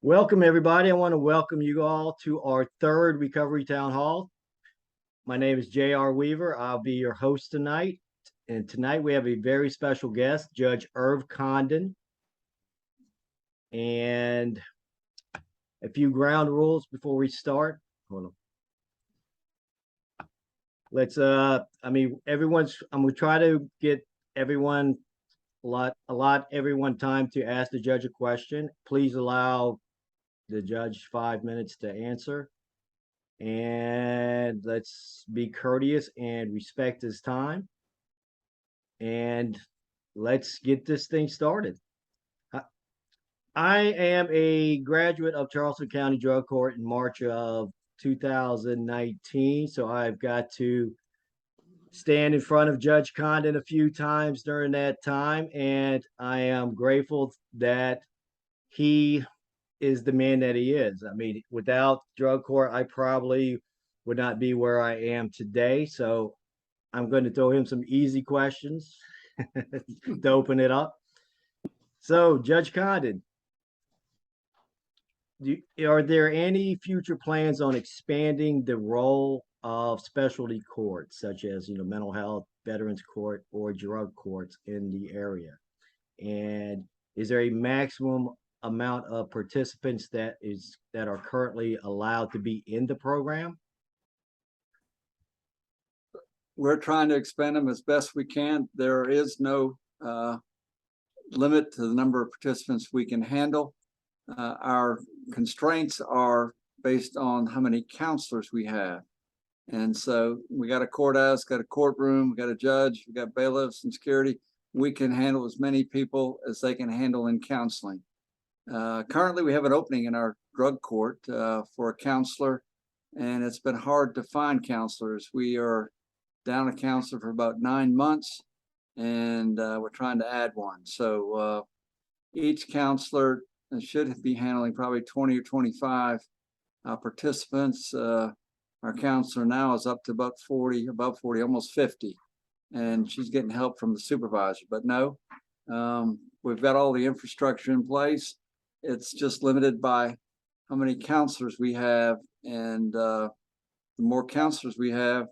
Welcome, everybody. I want to welcome you all to our third Recovery Town Hall. My name is J.R. Weaver. I'll be your host tonight. And tonight we have a very special guest, Judge Irv Condon. And a few ground rules before we start. Hold on. I'm gonna try to get everyone everyone time to ask the judge a question. Please allow the judge 5 minutes to answer. And let's be courteous and respect his time. And let's get this thing started. I am a graduate of Charleston County Drug Court in March of 2019. So I've got to stand in front of Judge Condon a few times during that time. And I am grateful that he is the man that he is. I mean, without drug court, I probably would not be where I am today. So I'm going to throw him some easy questions to open it up. So, Judge Condon, are there any future plans on expanding the role of specialty courts, such as mental health, veterans court, or drug courts in the area? And is there a maximum amount of participants that are currently allowed to be in the program? We're trying to expand them as best we can. There is no limit to the number of participants we can handle. Our constraints are based on how many counselors we have. And so we got a courthouse, got a courtroom, we got a judge, we got bailiffs and security. We can handle as many people as they can handle in counseling. Currently, we have an opening in our drug court for a counselor, and it's been hard to find counselors. We are down a counselor for about 9 months, and we're trying to add one. So each counselor should be handling probably 20 or 25 participants. Our counselor now is up to about 40, above 40, almost 50, and she's getting help from the supervisor. But no, we've got all the infrastructure in place. It's just limited by how many counselors we have, and the more counselors we have,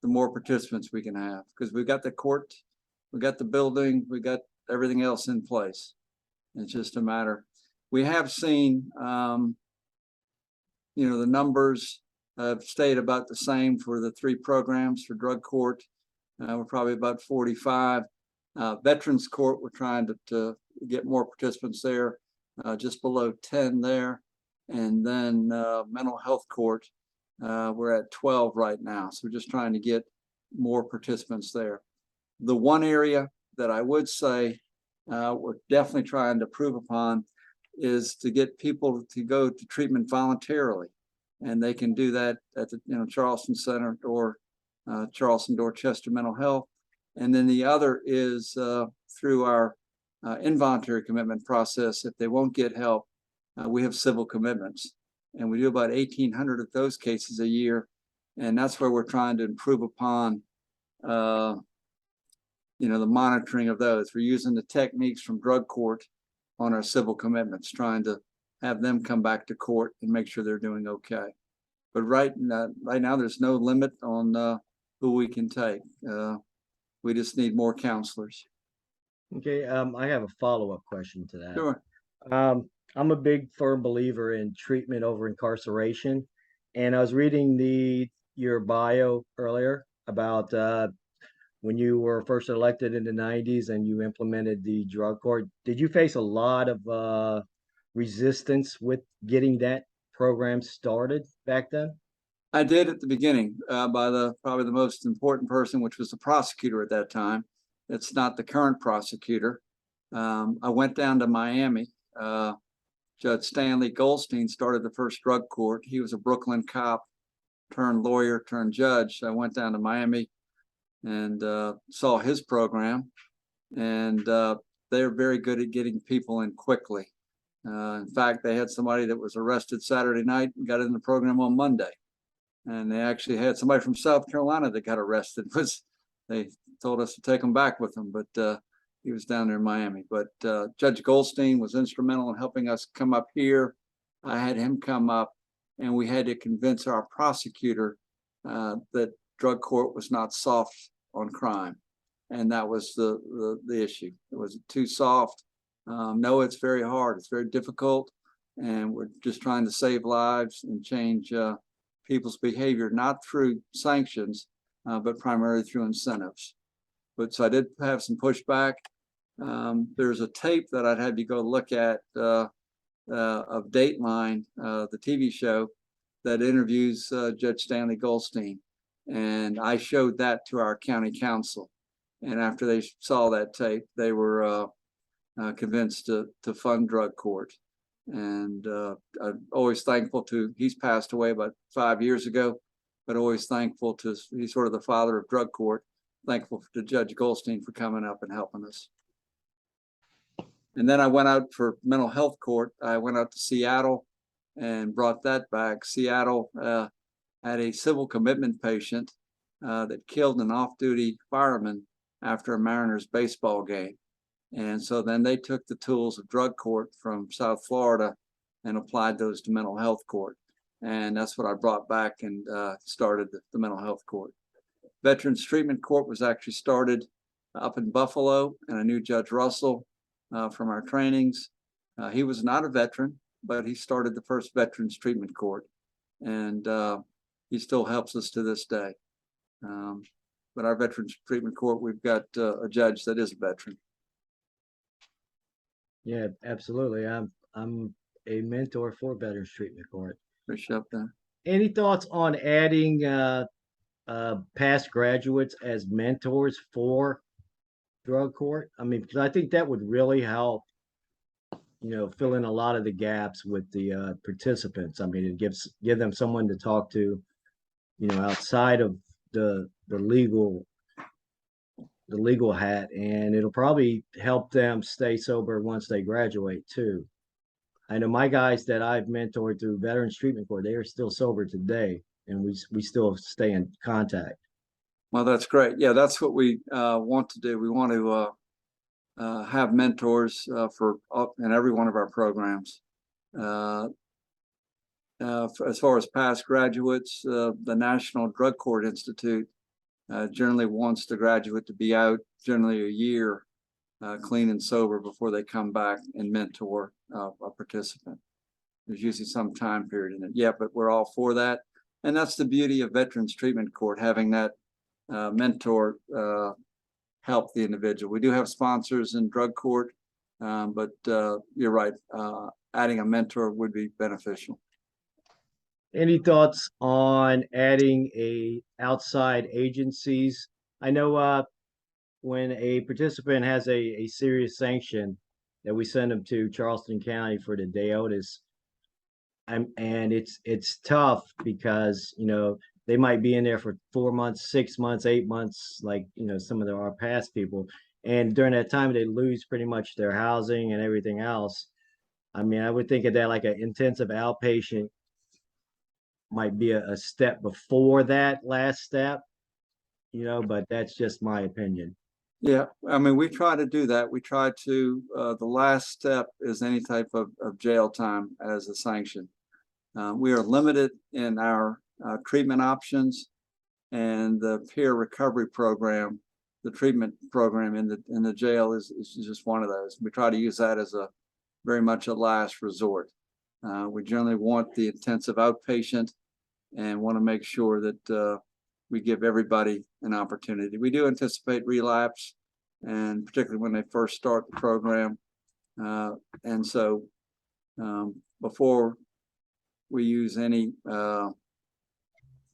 the more participants we can have, because we've got the court, we got the building, we got everything else in place. It's just a matter. We have seen, the numbers have stayed about the same for the 3 programs for drug court. We're probably about 45. Veterans court, we're trying to get more participants there. Just below 10 there. And then mental health court, we're at 12 right now. So we're just trying to get more participants there. The one area that I would say we're definitely trying to improve upon is to get people to go to treatment voluntarily. And they can do that at the Charleston Center or Charleston Dorchester Mental Health. And then the other is through our involuntary commitment process. If they won't get help, we have civil commitments, and we do about 1,800 of those cases a year, and that's where we're trying to improve upon the monitoring of those. We're using the techniques from drug court on our civil commitments, trying to have them come back to court and make sure they're doing okay. But right now there's no limit on who we can take. We just need more counselors. Okay, I have a follow-up question to that. Sure. I'm a big firm believer in treatment over incarceration, and I was reading your bio earlier about when you were first elected in the 90s and you implemented the drug court. Did you face a lot of resistance with getting that program started back then? I did at the beginning by probably the most important person, which was the prosecutor at that time. It's not the current prosecutor. I went down to Miami. Judge Stanley Goldstein started the first drug court. He was a Brooklyn cop turned lawyer turned judge. I went down to Miami and saw his program, and they're very good at getting people in quickly. In fact, they had somebody that was arrested Saturday night and got in the program on Monday. And they actually had somebody from South Carolina that got arrested. They told us to take him back with them, but he was down there in Miami. But Judge Goldstein was instrumental in helping us come up here. I had him come up, and we had to convince our prosecutor that drug court was not soft on crime. And that was the issue. It was too soft. No, it's very hard. It's very difficult. And we're just trying to save lives and change people's behavior, not through sanctions, but primarily through incentives. But so I did have some pushback. There's a tape that I'd have you go look at of Dateline, the TV show that interviews Judge Stanley Goldstein. And I showed that to our county council. And after they saw that tape, they were convinced to fund drug court. And I'm always thankful to, he's passed away about 5 years ago, but always thankful to, he's sort of the father of drug court, thankful to Judge Goldstein for coming up and helping us. And then I went out for mental health court. I went out to Seattle and brought that back. Seattle had a civil commitment patient that killed an off-duty fireman after a Mariners baseball game. And so then they took the tools of drug court from South Florida and applied those to mental health court. And that's what I brought back and started the mental health court. Veterans Treatment Court was actually started up in Buffalo, and I knew Judge Russell from our trainings. He was not a veteran, but he started the first Veterans Treatment Court, and he still helps us to this day. But our Veterans Treatment Court, we've got a judge that is a veteran. Yeah, absolutely. I'm a mentor for Veterans Treatment Court. Appreciate that. Any thoughts on adding past graduates as mentors for drug court? I mean, because I think that would really help, fill in a lot of the gaps with the participants. I mean, it give them someone to talk to, outside of the legal hat, and it'll probably help them stay sober once they graduate too. I know my guys that I've mentored through Veterans Treatment Court, they are still sober today, and we still stay in contact. Well, that's great. Yeah, that's what we want to do. We want to have mentors in every one of our programs. As far as past graduates, the National Drug Court Institute generally wants the graduate to be out generally a year clean and sober before they come back and mentor a participant. There's usually some time period in it. Yeah, but we're all for that. And that's the beauty of Veterans Treatment Court, having that mentor help the individual. We do have sponsors in drug court, but you're right, adding a mentor would be beneficial. Any thoughts on adding outside agencies? I know when a participant has a serious sanction, that we send them to Charleston County for the DEOTIS. And it's tough because, they might be in there for 4 months, 6 months, 8 months, like, some of our past people. And during that time, they lose pretty much their housing and everything else. I mean, I would think of that like an intensive outpatient might be a step before that last step, but that's just my opinion. Yeah, I mean, we try to do that. We try to, the last step is any type of jail time as a sanction. We are limited in our treatment options, and the peer recovery program, the treatment program in the jail is just one of those. We try to use that as very much a last resort. We generally want the intensive outpatient and want to make sure that we give everybody an opportunity. We do anticipate relapse, and particularly when they first start the program. And so before we use any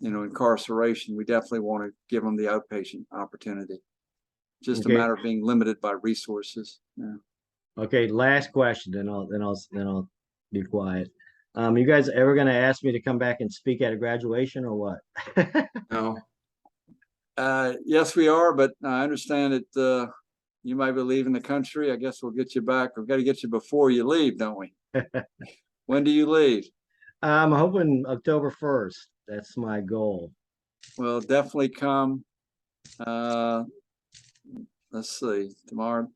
incarceration, we definitely want to give them the outpatient opportunity. Just a matter of being limited by resources. Yeah. Okay, last question, then I'll be quiet. You guys ever gonna ask me to come back and speak at a graduation or what? No. Yes, we are, but I understand that you might be leaving the country. I guess we'll get you back. We've got to get you before you leave, don't we? When do you leave? I'm hoping October 1st. That's my goal. Well, definitely come. Let's see, tomorrow,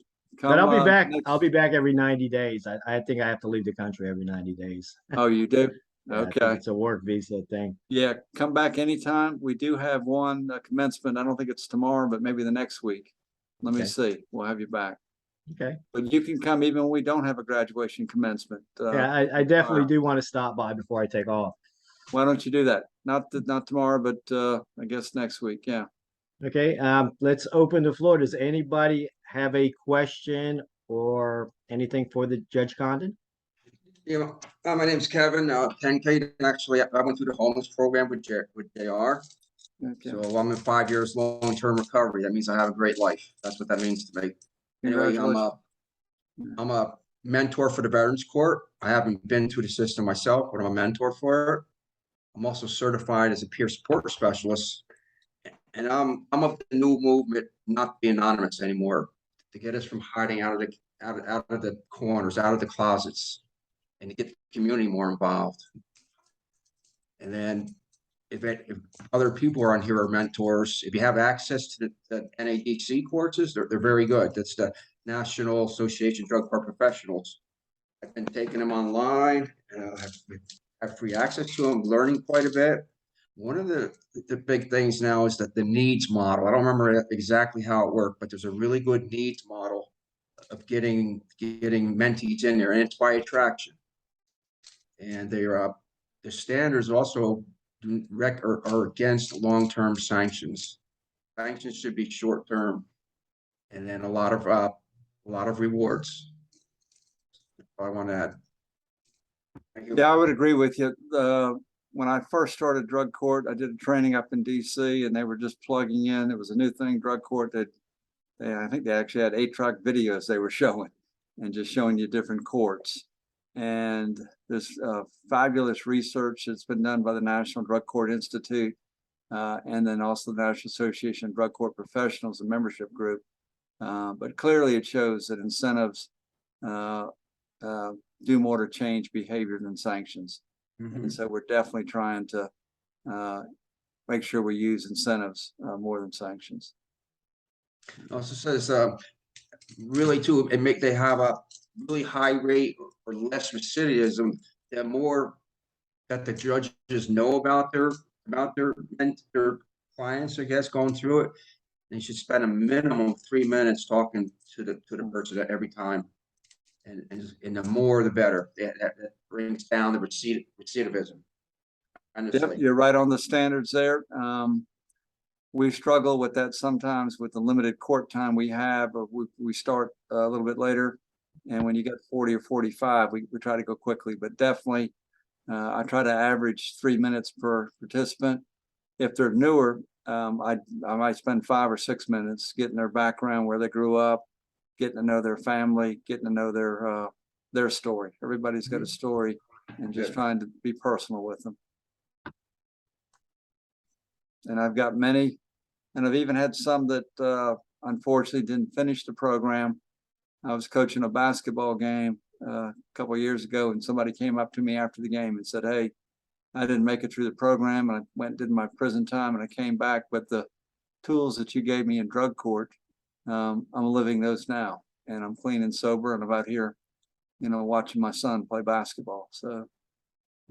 But come, I'll be back. next- I'll be back every 90 days. I think I have to leave the country every 90 days. Oh, you do? Yeah, I think Okay. it's a work visa thing. Yeah, come back anytime. We do have one commencement. I don't think it's tomorrow, but maybe the next week. Let me Okay. see. We'll have you back. Okay. But you can come even when we don't have a graduation commencement. Yeah, I definitely do want to stop by before I take off. Why don't you do that? Not tomorrow, but I guess next week. Yeah. Okay, let's open the floor. Does anybody have a question or anything for the Judge Condon? Yeah, my name's Kevin, 10K. Actually, I went through the homeless program with JR. Okay. So I'm in 5 years long-term recovery. That means I have a great life. That's what that means to me. Anyway, I'm a mentor for the Veterans Court. I haven't been through the system myself, but I'm a mentor for it. I'm also certified as a peer support specialist. And I'm of the new movement, not be anonymous anymore, to get us from hiding out of the corners, out of the closets, and to get the community more involved. And then if other people around here are mentors, if you have access to the NADC courses, they're very good. That's the National Association of Drug Court Professionals. I've been taking them online, and I have free access to them, learning quite a bit. One of the big things now is that the needs model. I don't remember exactly how it worked, but there's a really good needs model of getting mentees in there, and it's by attraction. And the standards also are against long-term sanctions. Sanctions should be short-term, and then a lot of rewards. I want to add. Thank you. Yeah, I would agree with you. When I first started drug court, I did a training up in DC, and they were just plugging in. It was a new thing, drug court. I think they actually had 8-track videos they were showing, and just showing you different courts. And there's fabulous research that's been done by the National Drug Court Institute, and then also the National Association of Drug Court Professionals, a membership group. But clearly it shows that incentives do more to change behavior than sanctions. Mhm. And so we're definitely trying to make sure we use incentives more than sanctions. Also says really too, they have a really high rate or less recidivism. The more that the judges know about their clients, I guess, going through it, they should spend a minimum of 3 minutes talking to the person every time, and the more the better. That brings down the recidivism. Yep, you're right on the standards there. We struggle with that sometimes with the limited court time we have, or we start a little bit later. And when you get 40 or 45, we try to go quickly, but definitely I try to average 3 minutes per participant. If they're newer, I might spend 5 or 6 minutes getting their background, where they grew up, getting to know their family, getting to know their story. Everybody's got a story, and just trying to be personal with them. And I've got many, and I've even had some that unfortunately didn't finish the program. I was coaching a basketball game a couple of years ago, and somebody came up to me after the game and said, "Hey, I didn't make it through the program, and I went and did my prison time, and I came back, but the tools that you gave me in drug court, I'm living those now, and I'm clean and sober, and I'm out here, watching my son play basketball." So,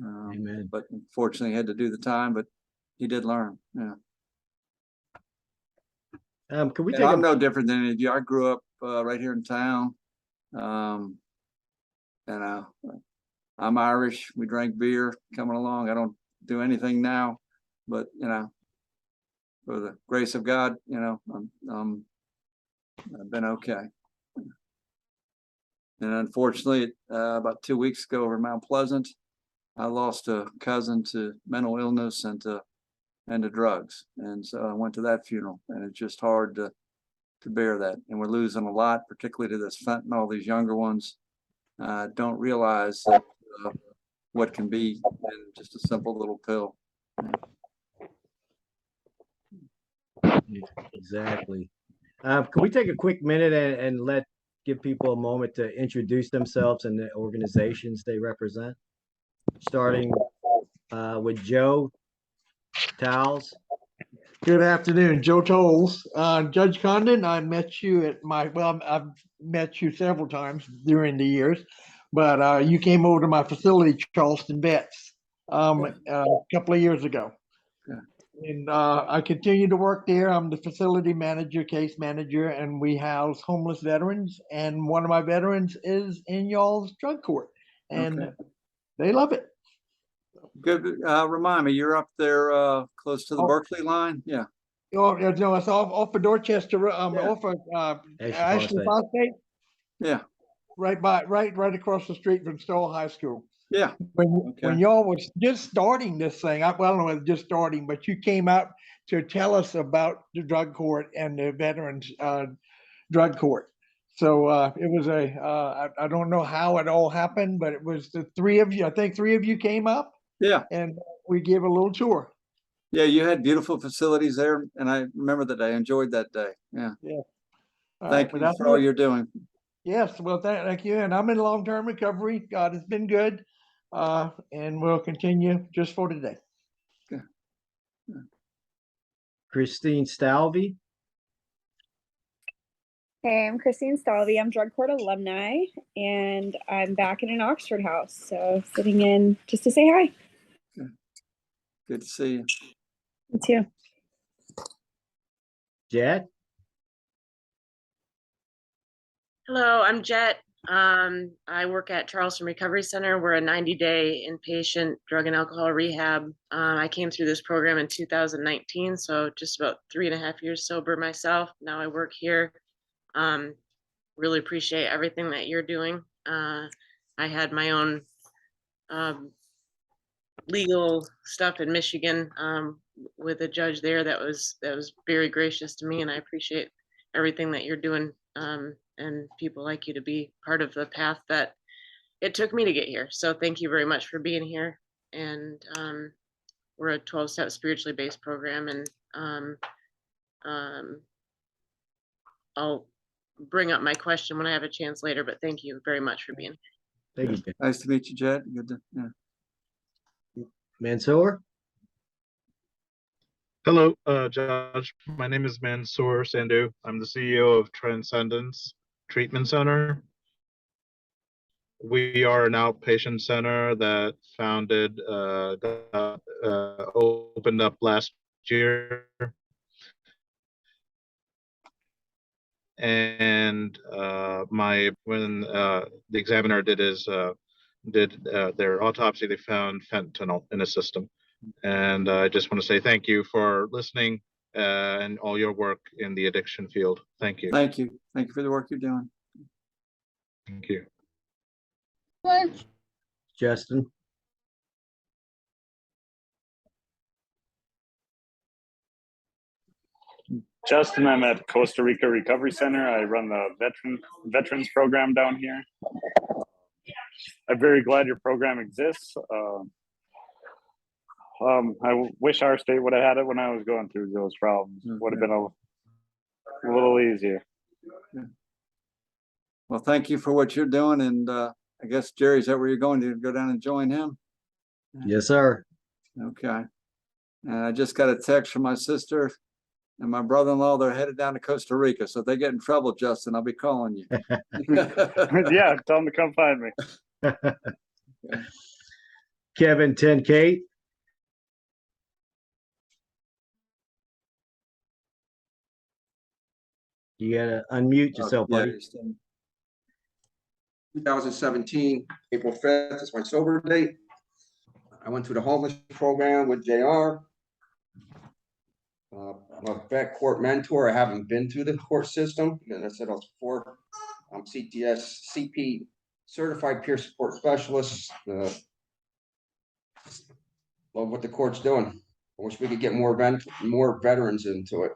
Amen. but unfortunately, he had to do the time, but he did learn. Yeah. Can we And take I'm no different than any of you. I grew up right here in town. And I'm Irish. We drank beer coming along. I don't do anything now, but for the grace of God, I've been okay. And unfortunately, about 2 weeks ago over Mount Pleasant, I lost a cousin to mental illness and to drugs. And so I went to that funeral, and it's just hard to bear that. And we're losing a lot, particularly to this fentanyl. These younger ones don't realize that, what can be in just a simple little pill. Exactly. Can we take a quick minute and give people a moment to introduce themselves and the organizations they represent? Starting with Joe Towles. Good afternoon, Joe Tolles. Judge Condon, I met you at I've met you several times during the years, but you came over to my facility, Charleston Vets, a couple of years ago. Yeah. And I continue to work there. I'm the facility manager, case manager, and we house homeless veterans. And one of my veterans is in y'all's drug court, and Okay. they love it. Good. Remind me, you're up there close to the Oh. Berkeley line? Yeah. Oh, no, it's off of Dorchester, Yeah. off of Phosphate. Ashley Phosphate. Yeah. Right across the street from Stoll High School. Yeah. When Okay. y'all was just starting this thing, I don't know whether just starting, but you came out to tell us about the drug court and the veterans drug court. So it was I don't know how it all happened, but it was the three of you. I think three of you came up. Yeah. And we gave a little tour. Yeah. You had beautiful facilities there, and I remember that day. I enjoyed that day. Yeah. Thank you for all you're doing. Yes, well, thank you. And I'm in long-term recovery. God has been good. And we'll continue just for today. Christine Stalvey. Hey, I'm Christine Stalvey. I'm drug court alumni, and I'm back in an Oxford house. So sitting in just to say hi. Good to see you. You too. Jet. Hello, I'm Jet. I work at Charleston Recovery Center. We're a 90-day inpatient drug and alcohol rehab. I came through this program in 2019, so just about 3.5 years sober myself. Now I work here. Really appreciate everything that you're doing. I had my own legal stuff in Michigan with a judge there that was very gracious to me, and I appreciate everything that you're doing. And people like you to be part of the path that it took me to get here. So thank you very much for being here. And we're a 12-step spiritually based program, and I'll bring up my question when I have a chance later, but thank you very much for being here. Thank you. Nice to meet you, Jet. Good to, yeah. Mansoor. Hello, Judge. My name is Mansoor Sandhu. I'm the CEO of Transcendence Treatment Center. We are an outpatient center that opened up last year. And when the examiner did their autopsy, they found fentanyl in his system. And I just want to say thank you for listening and all your work in the addiction field. Thank you. Thank you. Thank you for the work you're doing. Thank you. Justin. Justin, I'm at Costa Rica Recovery Center. I run the veterans program down here. I'm very glad your program exists. I wish our state would have had it when I was going through those problems. Would have been a little easier. Yeah. Well, thank you for what you're doing. And I guess, Jerry, is that where you're going to go down and join him? Yes, sir. Okay. And I just got a text from my sister and my brother-in-law. They're headed down to Costa Rica. So if they get in trouble, Justin, I'll be calling you. Yeah, tell them to come find me. Kevin 10K. You gotta unmute yourself, Yeah, buddy. you're still- 2017, April 5th is my sober date. I went through the homeless program with JR. I'm a vet court mentor. I haven't been through the court system. As I said before, I'm CTS, CP, certified peer support specialist. Love what the court's doing. I wish we could get more veterans into it.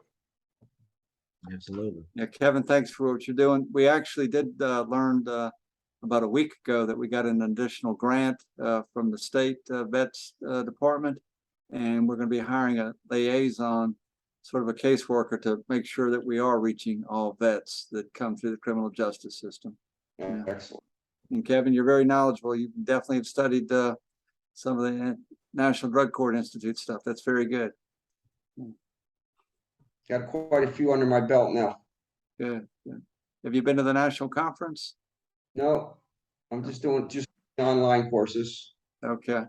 Absolutely. Yeah, Kevin, thanks for what you're doing. We actually did learn about a week ago that we got an additional grant from the state vets department, and we're going to be hiring a liaison, sort of a caseworker, to make sure that we are reaching all vets that come through the criminal justice system. Yeah, excellent. And Kevin, you're very knowledgeable. You definitely have studied some of the National Drug Court Institute stuff. That's very good. Got quite a few under my belt now. Good, good. Have you been to the national conference? No, I'm just doing online courses. Okay.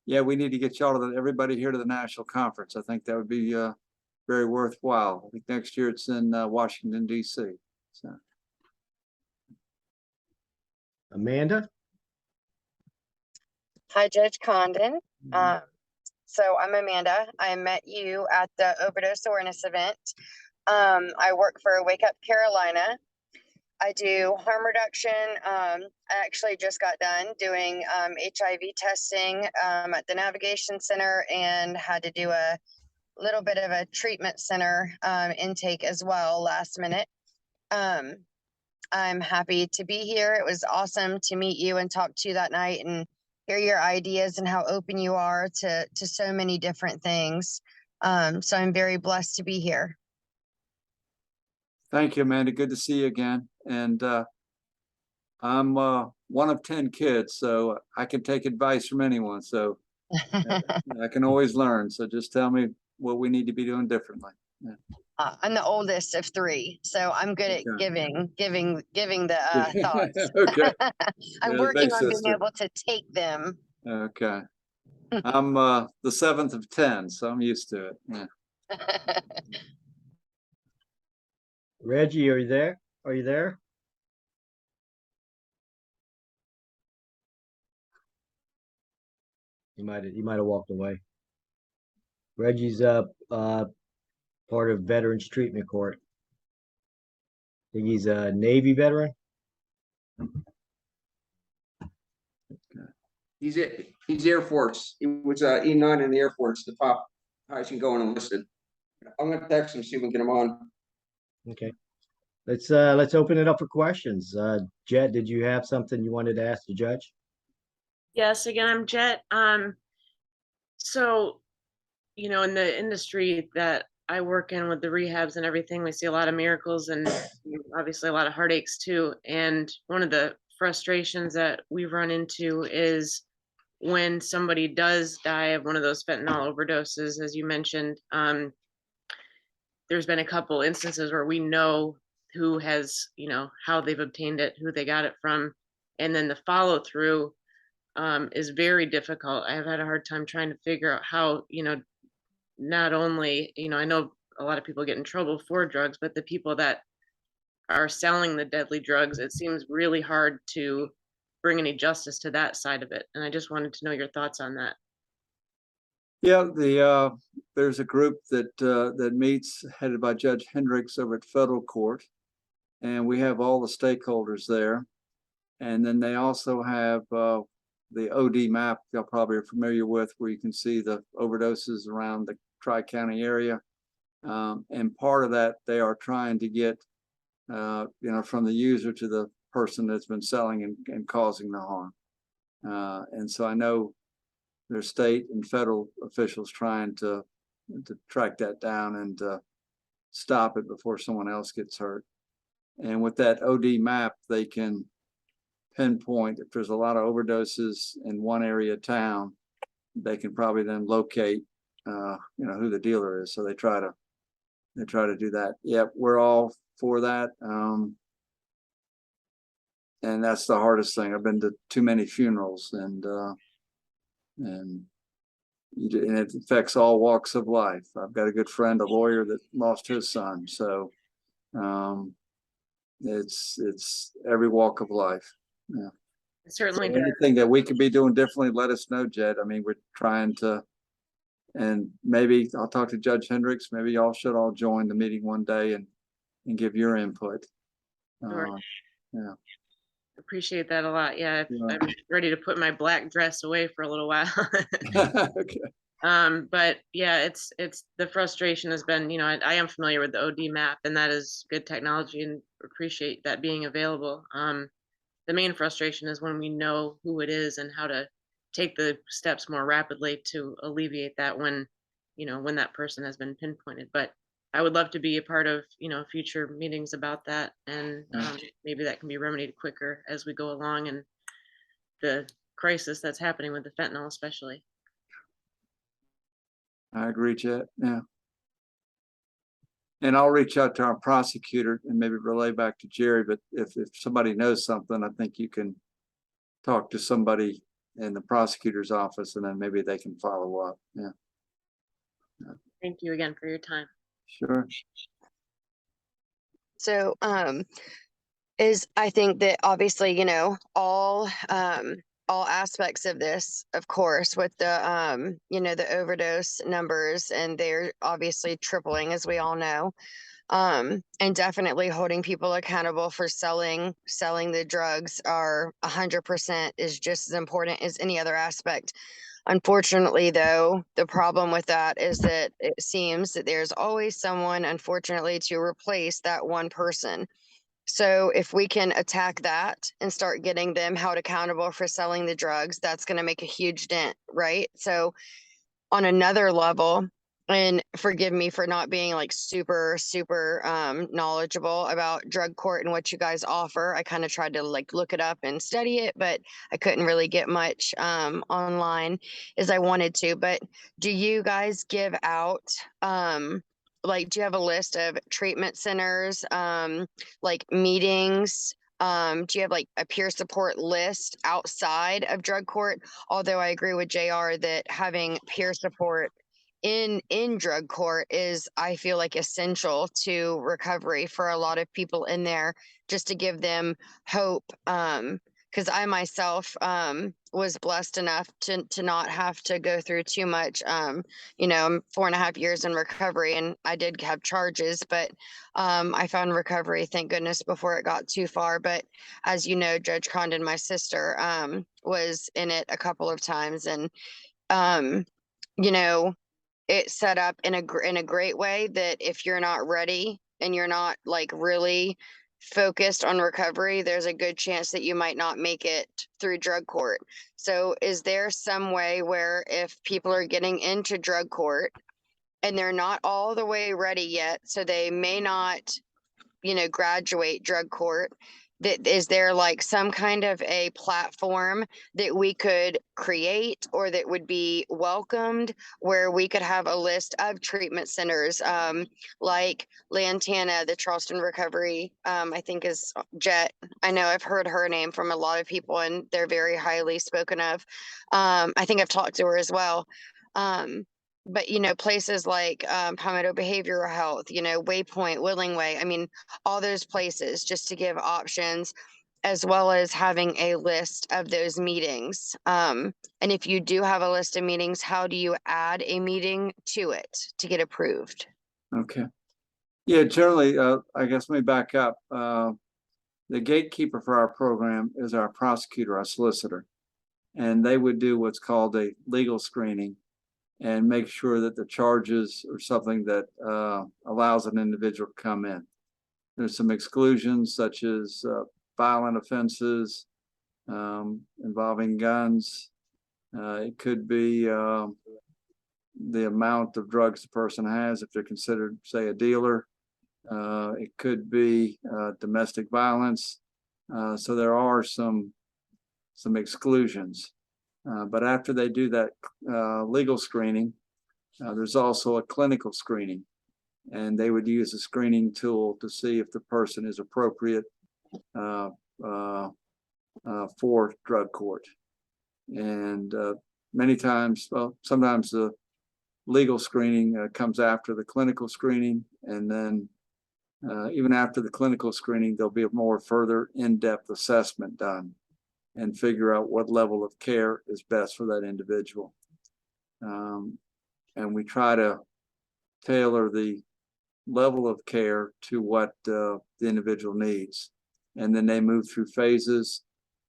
Yeah, we need to get y'all to everybody here to the national conference. I think that would be very worthwhile. I think next year it's in Washington, DC. So Amanda? Hi, Judge Condon. Mhm. So I'm Amanda. I met you at the overdose awareness event. I work for Wake Up Carolina. I do harm reduction. I actually just got done doing HIV testing at the Navigation Center and had to do a little bit of a treatment center intake as well last minute. I'm happy to be here. It was awesome to meet you and talk to you that night and hear your ideas and how open you are to so many different things. So I'm very blessed to be here. Thank you, Amanda. Good to see you again. And I'm one of 10 kids, so I can take advice from anyone. So I can always learn. So just tell me what we need to be doing differently. Yeah. I'm the oldest of 3, so I'm good at Okay. giving the thoughts. Okay. I'm Yeah, working big on being sister. able to take them. Okay. I'm the 7th of 10, so I'm used to it. Yeah. Reggie, are you there? Are you there? You might have walked away. Reggie's part of Veterans Treatment Court. I think he's a Navy veteran. He's Air Force. He was E9 in the Air Force, the top highest you can go and enlisted. I'm gonna text him, see if we can get him on. Okay. Let's open it up for questions. Jet, did you have something you wanted to ask the judge? Yes, again, I'm Jet. So, you know, in the industry that I work in with the rehabs and everything, we see a lot of miracles and obviously a lot of heartaches too. And one of the frustrations that we've run into is when somebody does die of one of those fentanyl overdoses, as you mentioned. There's been a couple instances where we know who has, you know, how they've obtained it, who they got it from, and then the follow through is very difficult. I have had a hard time trying to figure out how, you know, not only, you know, I know a lot of people get in trouble for drugs, but the people that are selling the deadly drugs, it seems really hard to bring any justice to that side of it. And I just wanted to know your thoughts on that. Yeah, there's a group that meets headed by Judge Hendricks over at federal court, and we have all the stakeholders there. And then they also have the OD map y'all probably are familiar with, where you can see the overdoses around the Tri-County area. And part of that, they are trying to get, you know, from the user to the person that's been selling and causing the harm. And so I know there's state and federal officials trying to track that down and stop it before someone else gets hurt. And with that OD map, they can pinpoint if there's a lot of overdoses in one area of town, they can probably then locate, you know, who the dealer is. So they try to do that. Yep, we're all for that. And that's the hardest thing. I've been to too many funerals, and it affects all walks of life. I've got a good friend, a lawyer, that lost his son. So it's every walk of life. Yeah. Certainly. So anything that we could be doing differently, let us know, Jed. I mean, we're trying to, and maybe I'll talk to Judge Hendricks. Maybe y'all should all join the meeting one day and give your input. Sure. Yeah. Appreciate that a lot. Yeah, Yeah. I'm ready to put my black dress away for a little while. Okay. But yeah, it's the frustration has been, you know, I am familiar with the OD map, and that is good technology, and appreciate that being available. The main frustration is when we know who it is and how to take the steps more rapidly to alleviate that when, you know, when that person has been pinpointed. But I would love to be a part of, you know, future meetings about that, and maybe that can be remedied quicker as we go along, and the crisis that's happening with the fentanyl especially. I agree, Chet. Yeah. And I'll reach out to our prosecutor and maybe relay back to Jerry, but if somebody knows something, I think you can talk to somebody in the prosecutor's office and then maybe they can follow up. Yeah. Thank you again for your time. Sure. So, I think that obviously, you know, all aspects of this, of course, with the, you know, the overdose numbers, and they're obviously tripling, as we all know. And definitely holding people accountable for selling the drugs are 100% is just as important as any other aspect. Unfortunately, though, the problem with that is that it seems that there's always someone, unfortunately, to replace that one person. So if we can attack that and start getting them held accountable for selling the drugs, that's going to make a huge dent, right? So on another level, and forgive me for not being like super knowledgeable about drug court and what you guys offer. I kind of tried to like look it up and study it, but I couldn't really get much online as I wanted to. But do you guys give out like, do you have a list of treatment centers, like meetings? Do you have like a peer support list outside of drug court? Although I agree with JR that having peer support in drug court is, I feel like, essential to recovery for a lot of people in there, just to give them hope. Because I myself was blessed enough to not have to go through too much. You know, I'm 4.5 years in recovery, and I did have charges, but I found recovery, thank goodness, before it got too far. But as you know, Judge Condon, my sister, was in it a couple of times, and you know, it's set up in a great way that if you're not ready and you're not like really focused on recovery, there's a good chance that you might not make it through drug court. So is there some way where if people are getting into drug court and they're not all the way ready yet, so they may not, you know, graduate drug court, that is there like some kind of a platform that we could create or that would be welcomed, where we could have a list of treatment centers, like Lantana, the Charleston Recovery, I think is Jet. I know I've heard her name from a lot of people and they're very highly spoken of. I think I've talked to her as well. But, you know, places like Palmetto Behavioral Health, you know, Waypoint, Willingway, I mean, all those places, just to give options, as well as having a list of those meetings. And if you do have a list of meetings, how do you add a meeting to it to get approved? Okay. Yeah, generally, I guess let me back up. The gatekeeper for our program is our prosecutor, our solicitor, and they would do what's called a legal screening and make sure that the charges are something that allows an individual to come in. There's some exclusions such as violent offenses involving guns. It could be the amount of drugs the person has if they're considered, say, a dealer. It could be domestic violence. So there are some exclusions. But after they do that legal screening, there's also a clinical screening, and they would use a screening tool to see if the person is appropriate for drug court. And many times, well, sometimes the legal screening comes after the clinical screening, and then even after the clinical screening, there'll be a more further in-depth assessment done and figure out what level of care is best for that individual. And we try to tailor the level of care to what the individual needs. And then they move through phases.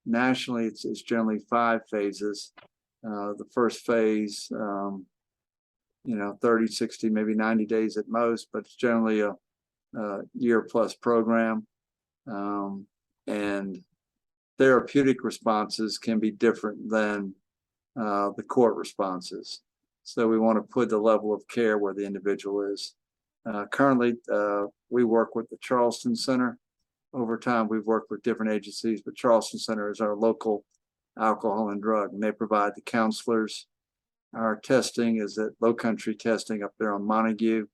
Nationally, it's generally 5 phases. The first phase, 30, 60, maybe 90 days at most, but it's generally a year-plus program. And therapeutic responses can be different than the court responses. So we want to put the level of care where the individual is. Currently, we work with the Charleston Center. Over time, we've worked with different agencies, but Charleston Center is our local alcohol and drug, and they provide the counselors. Our testing is at Lowcountry testing up there on Montague.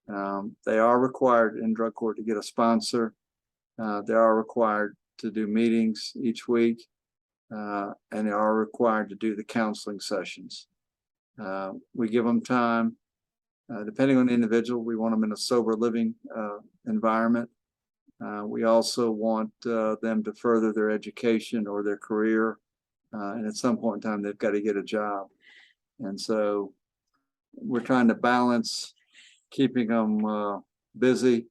They are required in drug court to get a sponsor. They are required to do meetings each week, and they are required to do the counseling sessions. We give them time. Depending on the individual, we want them in a sober living environment. We also want them to further their education or their career, and at some point in time, they've got to get a job. And so we're trying to balance keeping them busy,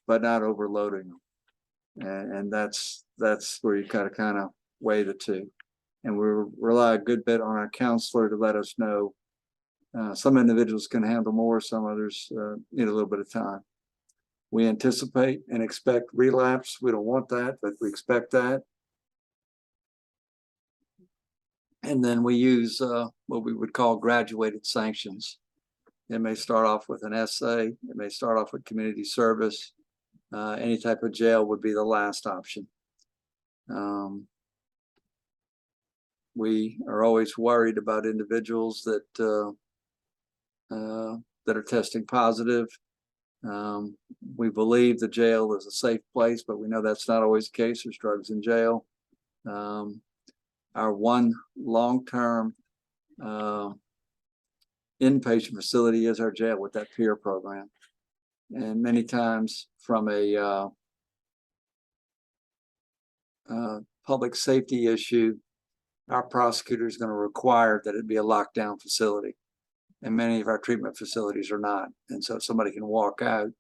but not overloading them. And that's where you gotta kind of weigh the two. And we rely a good bit on our counselor to let us know. Some individuals can handle more, some others need a little bit of time. We anticipate and expect relapse. We don't want that, but we expect that. And then we use what we would call graduated sanctions. It may start off with an essay. It may start off with community service. Any type of jail would be the last option. We are always worried about individuals that are testing positive. We believe the jail is a safe place, but we know that's not always the case. There's drugs in jail. Our one long-term inpatient facility is our jail with that peer program. And many times from a public safety issue, our prosecutor is going to require that it be a lockdown facility. And many of our treatment facilities are not. And so if somebody can walk out,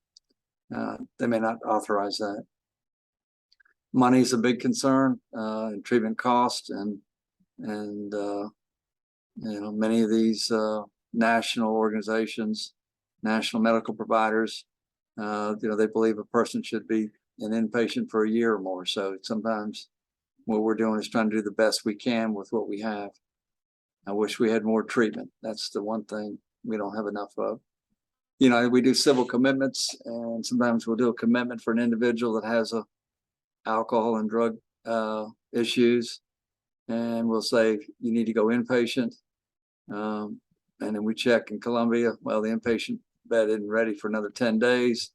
they may not authorize that. Money is a big concern, and treatment cost, and many of these national organizations, national medical providers, they believe a person should be an inpatient for a year or more. So sometimes what we're doing is trying to do the best we can with what we have. I wish we had more treatment. That's the one thing we don't have enough of. We do civil commitments, and sometimes we'll do a commitment for an individual that has a alcohol and drug issues, and we'll say you need to go inpatient. And then we check in Columbia. Well, the inpatient bed isn't ready for another 10 days.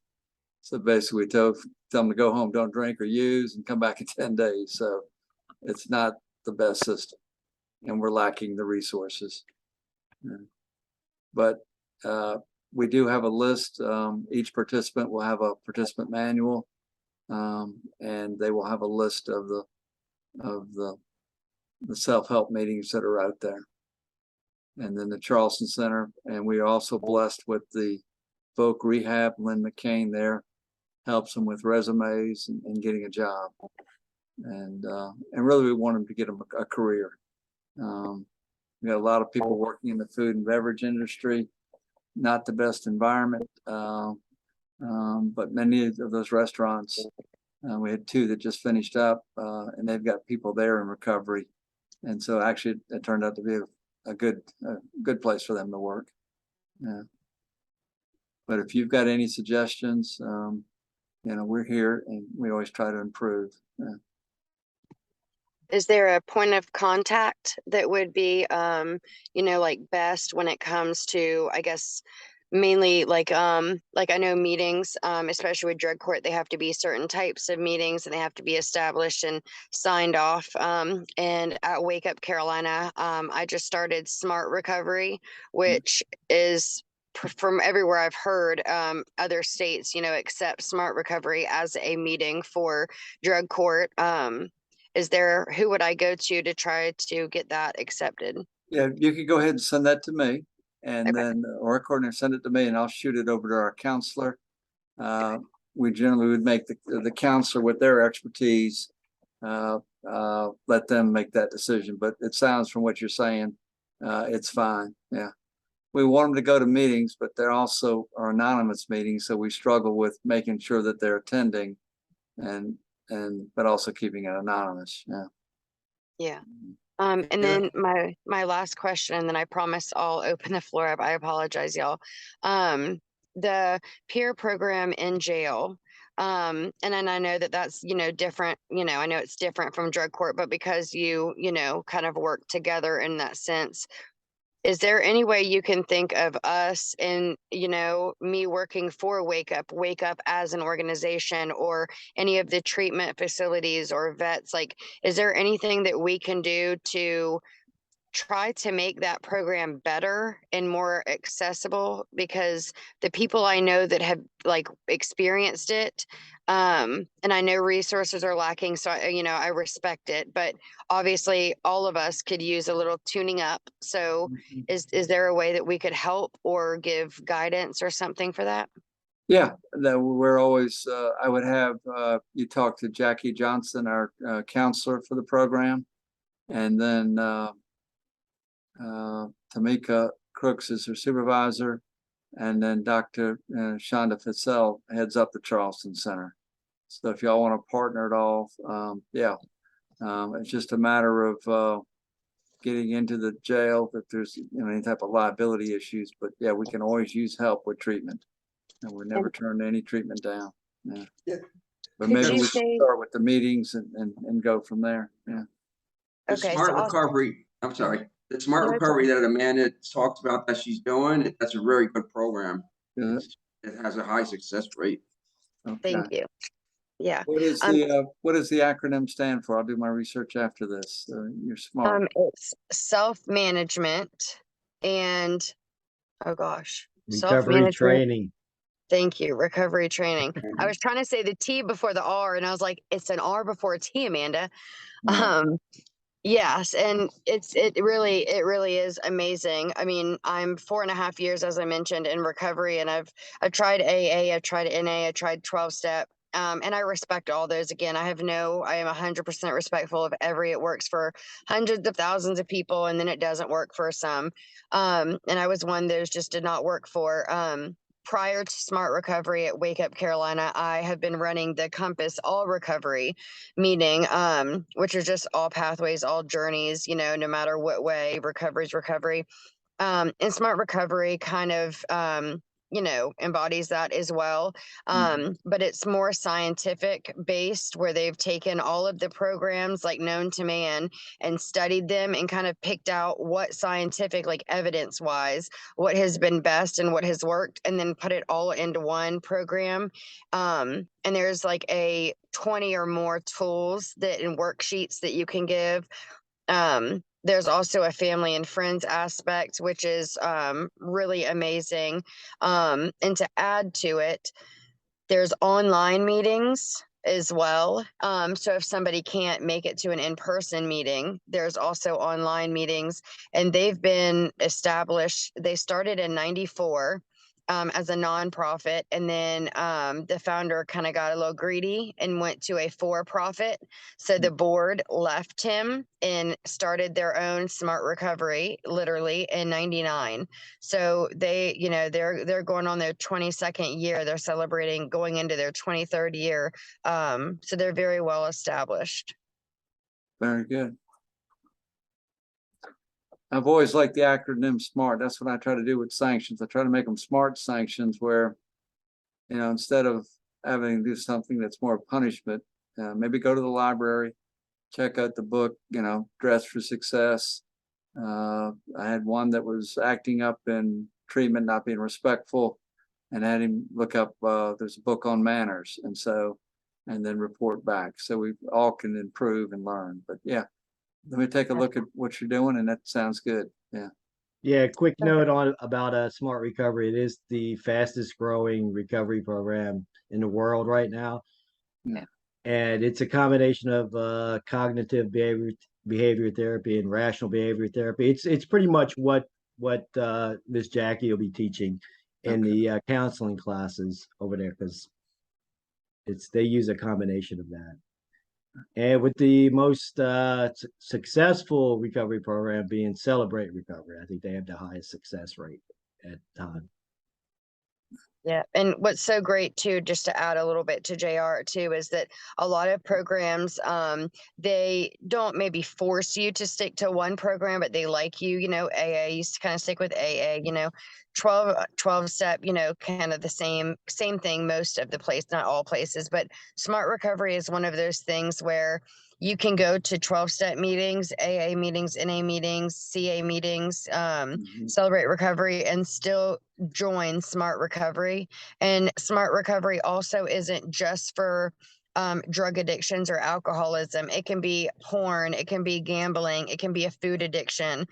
So basically we tell them to go home, don't drink or use, and come back in 10 days. So it's not the best system, and we're lacking the resources. But we do have a list. Each participant will have a participant manual, and they will have a list of the self-help meetings that are out there. And then the Charleston Center, and we are also blessed with the Folk Rehab. Lynn McCain there helps them with resumes and getting a job. And really we want them to get them a career. We got a lot of people working in the food and beverage industry, not the best environment, but many of those restaurants, we had 2 that just finished up, and they've got people there in recovery. And so actually it turned out to be a good place for them to work. Yeah. But if you've got any suggestions, we're here, and we always try to improve. Yeah. Is there a point of contact that would be, like best when it comes to, I guess, mainly like I know meetings, especially with drug court, they have to be certain types of meetings, and they have to be established and signed off. And at Wake Up Carolina, I just started Smart Recovery, which is from everywhere I've heard, other states, accept Smart Recovery as a meeting for drug court. Who would I go to try to get that accepted? Yeah, you could go ahead and send that to me, and Okay. then our coordinator send it to me, and I'll shoot it over to our counselor. We generally would make the counselor with their expertise, let them make that decision. But it sounds from what you're saying, it's fine. Yeah. We want them to go to meetings, but they're also are anonymous meetings. So we struggle with making sure that they're attending but also keeping it anonymous. Yeah. Yeah. And then my last question, and then I promise I'll open the floor up. I apologize, y'all. The peer program in jail. And then I know that's, different, I know it's different from drug court, but because you kind of work together in that sense, Is there any way you can think of us and, me working for Wake Up as an organization, or any of the treatment facilities or vets? Like, is there anything that we can do to try to make that program better and more accessible? Because the people I know that have like experienced it, and I know resources are lacking, so I respect it, but obviously all of us could use a little tuning up. So is there a way that we could help or give guidance or something for that? Yeah, that we're always, I would have, you talk to Jackie Johnson, our counselor for the program, and then Tamika Crooks is her supervisor, and then Dr. Shonda Fitzell heads up the Charleston Center. So if y'all want to partner it all, it's just a matter of getting into the jail if there's any type of liability issues. But yeah, we can always use help with treatment, and we never turn any treatment down. Yeah. But Could maybe you we say- can start with the meetings and go from there. Yeah. The Okay, smart so I'll- recovery, I'm sorry, the smart No, it's recovery that Amanda talked about that she's doing, that's a very good program. Yeah. It has a high success rate. Okay. Thank you. Yeah. What is the acronym stand for? I'll do my research after this. You're smart. It's self-management and, oh gosh, Recovery self-management. training. Thank you. Recovery training. I was trying to say the T before the R, and I was like, it's an R before a T, Amanda. Yeah. Yes, and it really is amazing. I mean, I'm 4.5 years, as I mentioned, in recovery, and I've tried AA, I've tried NA, I tried 12-step. And I respect all those. Again, I am 100% respectful of it works for hundreds of thousands of people, and then it doesn't work for some. And I was one those just did not work for. Prior to Smart Recovery at Wake Up Carolina, I have been running the Compass All Recovery meeting, which is just all pathways, all journeys, no matter what way, recovery's recovery. And Smart Recovery kind of, embodies that as well. But it's more scientific based, where they've taken all of the programs like known to man and studied them and kind of picked out what scientific, like evidence wise, what has been best and what has worked, and then put it all into one program. And there's like 20 or more tools and worksheets that you can give. There's also a family and friends aspect, which is really amazing. And to add to it, there's online meetings as well. So if somebody can't make it to an in-person meeting, there's also online meetings, and they've been established. They started in '94. As a nonprofit, and then the founder kind of got a little greedy and went to a for-profit. So the board left him and started their own Smart Recovery, literally in '99. So they, they're going on their 22nd year. They're celebrating going into their 23rd year. So they're very well established. Very good. I've always liked the acronym SMART. That's what I try to do with sanctions. I try to make them smart sanctions where, instead of having to do something that's more punishment, maybe go to the library, check out the book, Dress for Success. I had one that was acting up in treatment, not being respectful, and had him look up, there's a book on manners. And then report back. So we all can improve and learn. But yeah. Let me take a look at what you're doing, and that sounds good. Yeah. Yeah, quick note about Smart Recovery. It is the fastest growing recovery program in the world right now. Yeah. And it's a combination of cognitive behavior therapy and rational behavior therapy. It's pretty much what Miss Jackie will be teaching in the counseling classes over there, because they use a combination of that. And with the most successful recovery program being Celebrate Recovery, I think they have the highest success rate at the time. Yeah. And what's so great too, just to add a little bit to JR too, is that a lot of programs, they don't maybe force you to stick to one program, but they like you, AA used to kind of stick with AA, 12 step, kind of the same thing, most of the place, not all places, but Smart Recovery is one of those things where you can go to 12-step meetings, AA meetings, NA meetings, CA meetings, Celebrate Recovery, and still join Smart Recovery. And Smart Recovery also isn't just for drug addictions or alcoholism. It can be porn, it can be gambling, it can be a food addiction.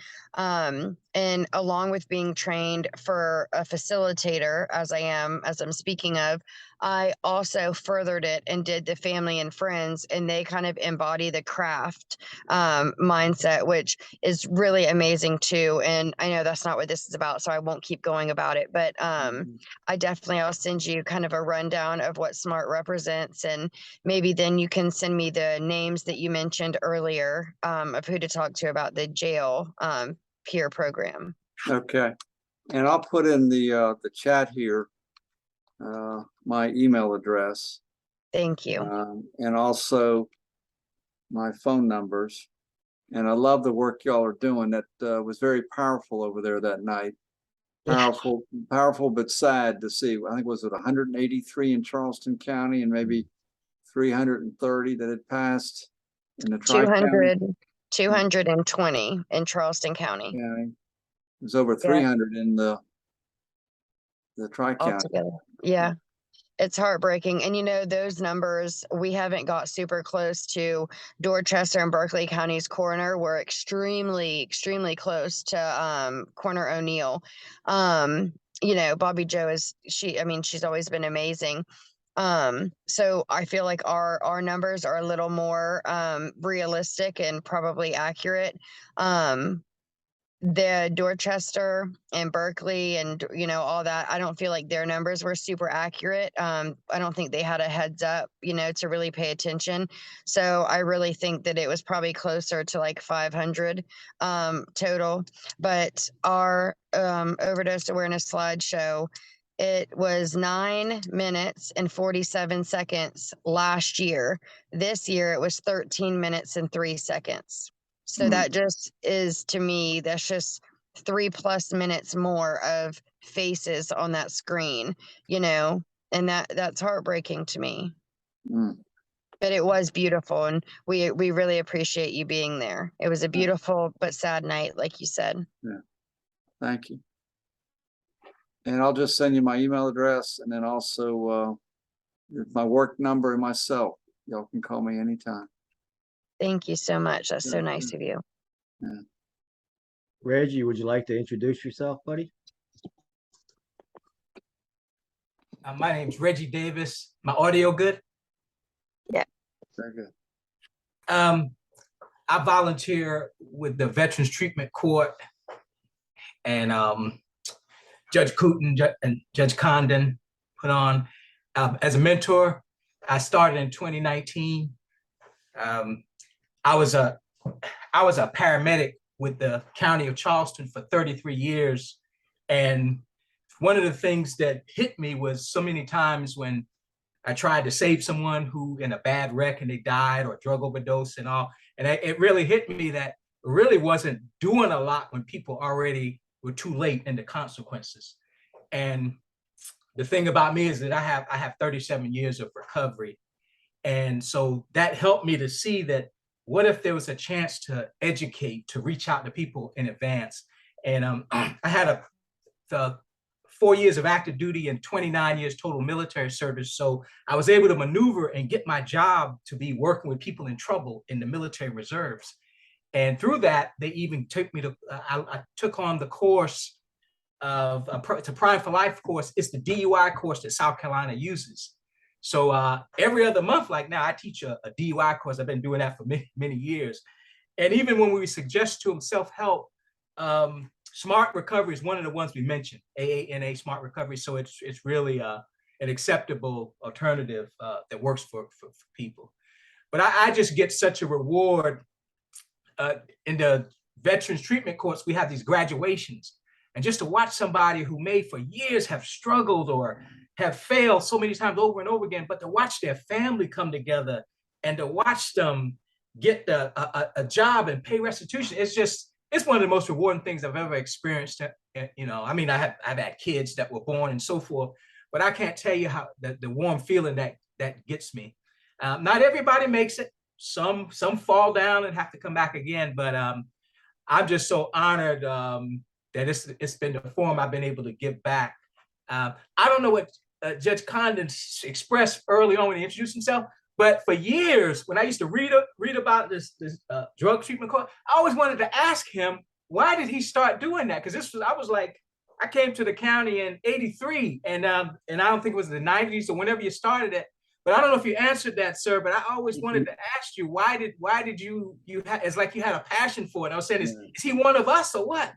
And along with being trained for a facilitator, as I'm speaking of, I also furthered it and did the family and friends, and they kind of embody the craft mindset, which is really amazing too. And I know that's not what this is about, so I won't keep going about it, but I'll send you kind of a rundown of what SMART represents, and maybe then you can send me the names that you mentioned earlier of who to talk to about the jail peer program. Okay. And I'll put in the chat here my email address. Thank you. And also my phone numbers. And I love the work y'all are doing. That was very powerful over there that night. Powerful, but sad to see. I think was it 183 in Charleston County and maybe 330 that had passed in the Tri-County. 220 in Charleston County. Yeah, it was over 300 in the Tri-County. Altogether. Yeah. It's heartbreaking. And you know, those numbers, we haven't got super close to Dorchester and Berkeley County's coroner. We're extremely, extremely close to Coroner O'Neill. You know, Bobby Joe she's always been amazing. So I feel like our numbers are a little more realistic and probably accurate. The Dorchester and Berkeley and, you know, all that, I don't feel like their numbers were super accurate. I don't think they had a heads up, you know, to really pay attention. So I really think that it was probably closer to like 500 total. But our overdose awareness slideshow, it was 9 minutes and 47 seconds last year. This year it was 13 minutes and 3 seconds. So that just is, to me, that's just 3+ minutes more of faces on that screen, you know, and that's heartbreaking to me. But it was beautiful, and we really appreciate you being there. It was a beautiful but sad night, like you said. Yeah, thank you. And I'll just send you my email address, and then also my work number and my cell. Y'all can call me anytime. Thank you so much. That's so nice of you. Yeah. Reggie, would you like to introduce yourself, buddy? My name's Reggie Davis. My audio good? Yeah. Very good. I volunteer with the Veterans Treatment Court, and Judge Condon and Judge Condon put on as a mentor. I started in 2019. I was a paramedic with the County of Charleston for 33 years. And one of the things that hit me was so many times when I tried to save someone who in a bad wreck and they died or drug overdose and all. And it really hit me that really wasn't doing a lot when people already were too late in the consequences. And the thing about me is that I have 37 years of recovery. And so that helped me to see that what if there was a chance to educate, to reach out to people in advance? And I had 4 years of active duty and 29 years total military service. So I was able to maneuver and get my job to be working with people in trouble in the military reserves. And through that, they even took me to, I took on the course of, it's a Prime for Life course. It's the DUI course that South Carolina uses. So every other month, like now, I teach a DUI course. I've been doing that for many years. And even when we suggest to them self-help, Smart Recovery is one of the ones we mentioned, AANA Smart Recovery. So it's really an acceptable alternative that works for people. But I just get such a reward in the Veterans Treatment Courts. We have these graduations. And just to watch somebody who may for years have struggled or have failed so many times over and over again, but to watch their family come together and to watch them get a job and pay restitution, it's one of the most rewarding things I've ever experienced. You know, I mean, I've had kids that were born and so forth, but I can't tell you how the warm feeling that gets me. Not everybody makes it. some fall down and have to come back again. But I'm just so honored that it's been the forum I've been able to give back. I don't know what Judge Condon expressed early on when he introduced himself, but for years, when I used to read about this drug treatment court, I always wanted to ask him, why did he start doing that? Because I came to the county in '83, and I don't think it was the '90s or whenever you started it. But I don't know if you answered that, sir. But I always wanted to ask you, why did you it's like you had a passion for it. I was saying, is he one of us or what?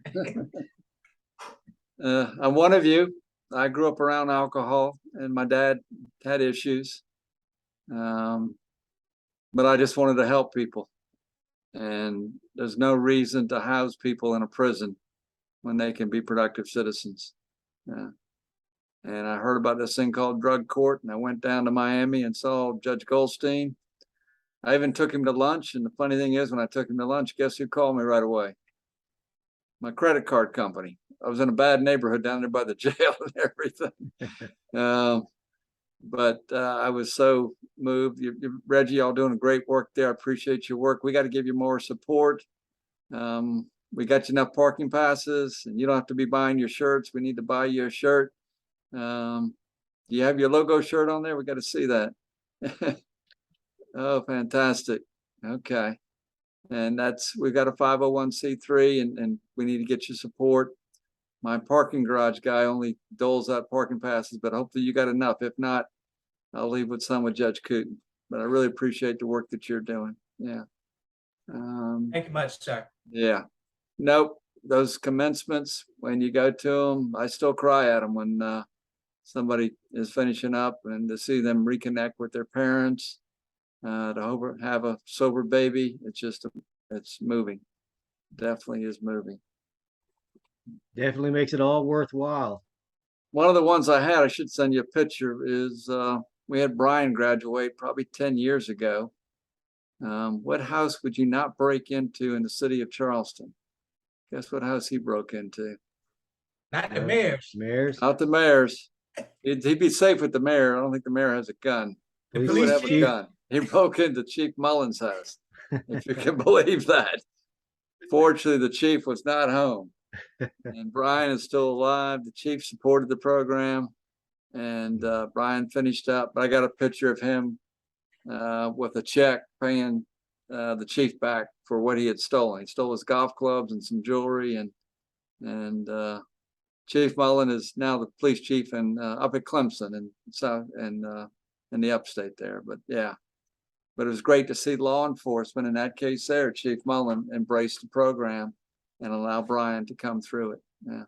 I'm one of you. I grew up around alcohol, and my dad had issues. But I just wanted to help people. And there's no reason to house people in a prison when they can be productive citizens. And I heard about this thing called drug court, and I went down to Miami and saw Judge Goldstein. I even took him to lunch. And the funny thing is, when I took him to lunch, guess who called me right away? My credit card company. I was in a bad neighborhood down there by the jail and everything. But I was so moved. Reggie, y'all doing a great work there. I appreciate your work. We got to give you more support. We got you enough parking passes, and you don't have to be buying your shirts. We need to buy you a shirt. Do you have your logo shirt on there? We got to see that. Oh, fantastic. Okay. And we got a 501c3, and we need to get your support. My parking garage guy only doles out parking passes, but hopefully you got enough. If not, I'll leave with some with Judge Condon. But I really appreciate the work that you're doing. Yeah. Thank you much, sir. Yeah. Nope. Those commencements, when you go to them, I still cry at them when somebody is finishing up, and to see them reconnect with their parents, to have a sober baby. It's moving. Definitely is moving. Definitely makes it all worthwhile. One of the ones I had, I should send you a picture, is we had Brian graduate probably 10 years ago. What house would you not break into in the city of Charleston? Guess what house he broke into? Not the mayor's. Mayor's. Not the mayor's. He'd be safe with the mayor. I don't think the mayor has a gun. The He police would have a chief. gun. He broke into Chief Mullen's house, if you can believe that. Fortunately, the chief was not home. And Brian is still alive. The chief supported the program, and Brian finished up. But I got a picture of him with a check paying the chief back for what he had stolen. He stole his golf clubs and some jewelry, and Chief Mullen is now the police chief up at Clemson and South and in the upstate there. But yeah, but it was great to see law enforcement in that case there. Chief Mullen embraced the program and allow Brian to come through it. Yeah.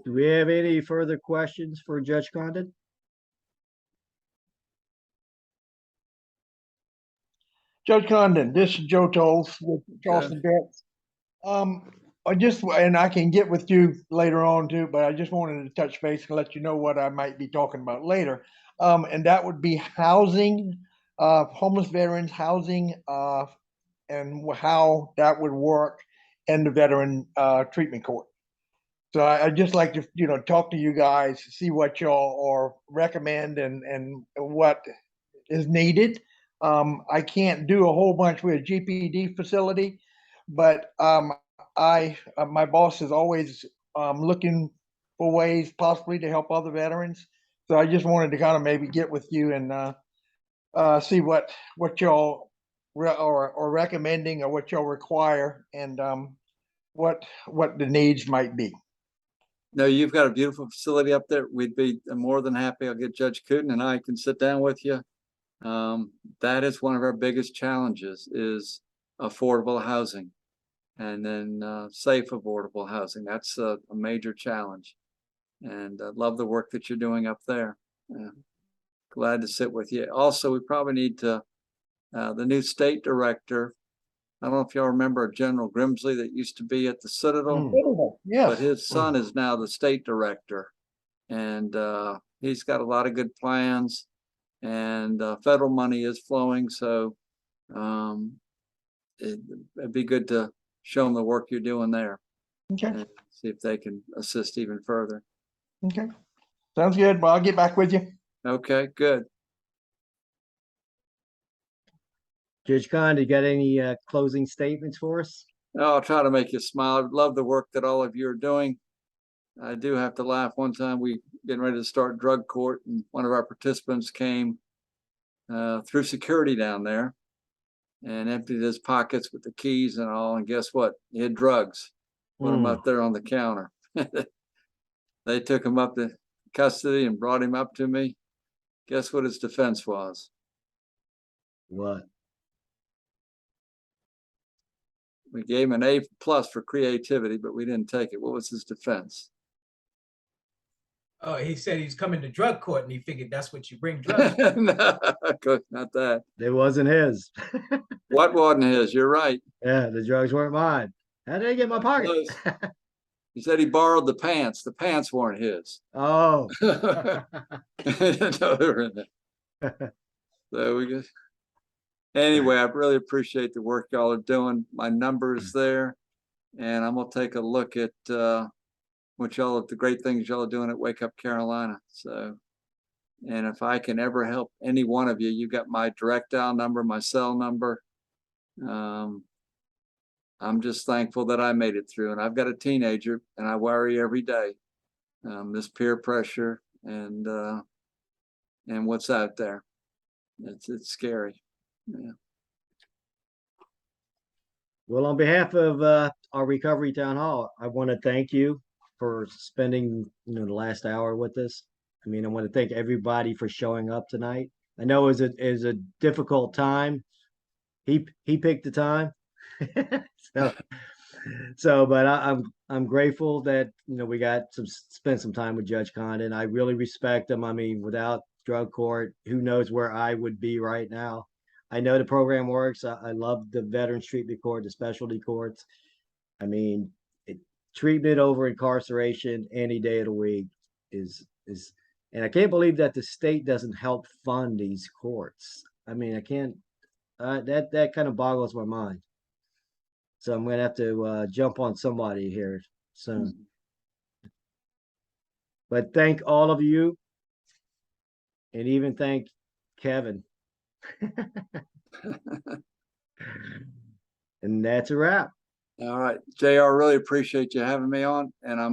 Do we have any further questions for Judge Condon? Judge Condon, this is Joe Tolles with Charleston County. And I can get with you later on too, but I just wanted to touch base and let you know what I might be talking about later. And that would be housing, homeless veterans housing, and how that would work in the veteran treatment court. So I'd just like to, talk to you guys, see what y'all are recommend and what is needed. I can't do a whole bunch with a GPD facility, but my boss is always looking for ways possibly to help other veterans. So I just wanted to kind of maybe get with you and see what y'all are recommending or what y'all require and what the needs might be. No, you've got a beautiful facility up there. We'd be more than happy. I'll get Judge Condon and I can sit down with you. That is one of our biggest challenges is affordable housing, and then safe affordable housing. That's a major challenge, and I love the work that you're doing up there. Glad to sit with you. Also, we probably need to, the new state director. I don't know if y'all remember General Grimsley that used to be at the Citadel. Yes. But his son is now the state director, and he's got a lot of good plans, and federal money is flowing. So it'd be good to show them the work you're doing there. Okay. And see if they can assist even further. Okay. Sounds good. Well, I'll get back with you. Okay, good. Judge Condon, you got any closing statements for us? Oh, I'll try to make you smile. I love the work that all of you are doing. I do have to laugh. One time we getting ready to start drug court, and one of our participants came through security down there and emptied his pockets with the keys and all. And guess what? He had drugs. Put them up there on the counter. They took him up to custody and brought him up to me. Guess what his defense was? What? We gave him an A+ for creativity, but we didn't take it. What was his defense? Oh, he said he's coming to drug court and he figured that's what you bring drugs. No, not that. It wasn't his. What wasn't his? You're right. Yeah, the drugs weren't mine. How did they get in my pocket? He said he borrowed the pants. The pants weren't his. Oh. No, they were in there. So we just. Anyway, I really appreciate the work y'all are doing. My number is there, and I'm gonna take a look at what y'all, the great things y'all are doing at Wake Up Carolina. So, and if I can ever help any one of you, you got my direct dial number, my cell number. I'm just thankful that I made it through, and I've got a teenager, and I worry every day. This peer pressure and what's out there. It's scary. Yeah. Well, on behalf of our recovery town hall, I want to thank you for spending the last hour with us. I mean, I want to thank everybody for showing up tonight. I know it was a difficult time. He picked the time. But I'm grateful that we got spend some time with Judge Condon. I really respect him. I mean, without drug court, who knows where I would be right now. I know the program works. I love the Veterans Treatment Court, the specialty courts. I mean, treatment over incarceration any day of the week is, and I can't believe that the state doesn't help fund these courts. I mean, I can't. That kind of boggles my mind. So I'm gonna have to jump on somebody here soon. But thank all of you, and even thank Kevin. And that's a wrap. All right, JR, really appreciate you having me on, and I'm